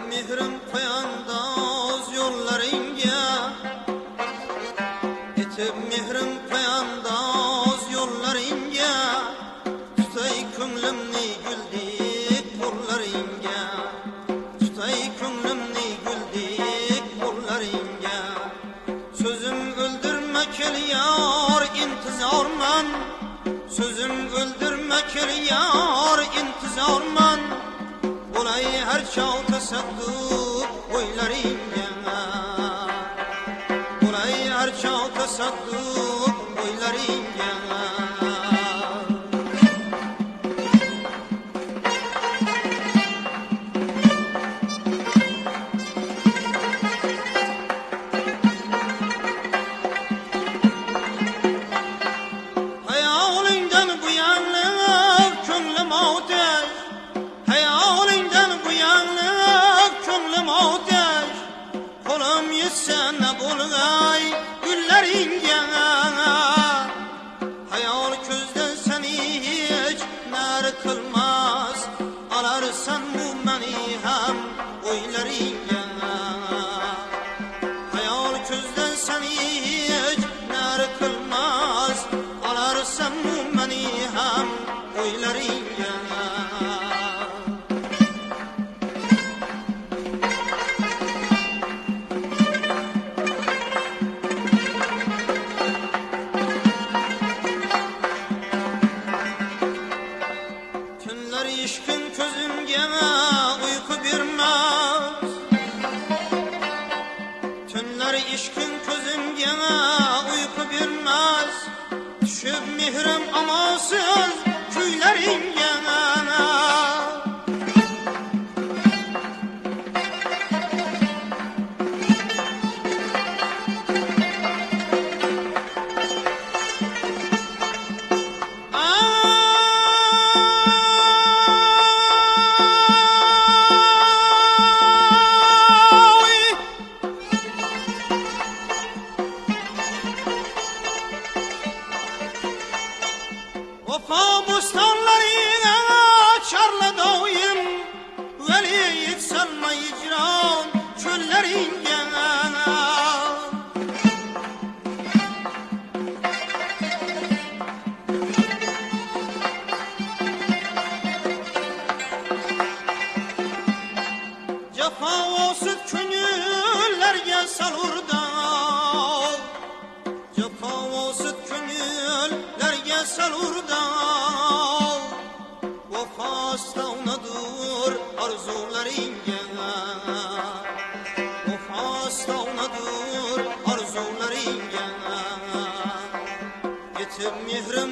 mehrim poyandoz yo'llaringga, yetib mehrim poyandoz yo'llaringga, tutay ko'nglimni guldek qo'llaringga, tutay ko'nglimni guldek qo'llaringga. So'zim o'ldirma kel yor intizorman, so'zim o'ldirma kel yor intizorman. Bo'lay har chog' tasadduq o'ylaringga, bo'lay har chog' tasadduq o'ylaringga. Hayolingdan bu yanliq ko'nglim otash, hayolingdan bu yanliq ko'nglim otash. Qo'lim yetsa na bo'lg'ay gullaringga, hayol ko'zdan seni hech nari qilmas, olarsan bu meni ham o'ylaringga. Hayol ko'zdan seni hech nari qilmas, olarsan bu meni ham o'ylaringga. Tunlar ishqin ko'zimga uyqu bermas, tunlar ishqin ko'zimga uyqu bermas. Tushib mehrim amonsiz kuylaringga, vafo bo'stonlaringga charla doim, vali yetsalma hijron cho'llaringga. Jafosiz ko'ngillarga salurda, jafosiz ko'ngillarga salurda. Vafostovnadur arzularingga, vafostovnadur arzularingga. Yetib mehrim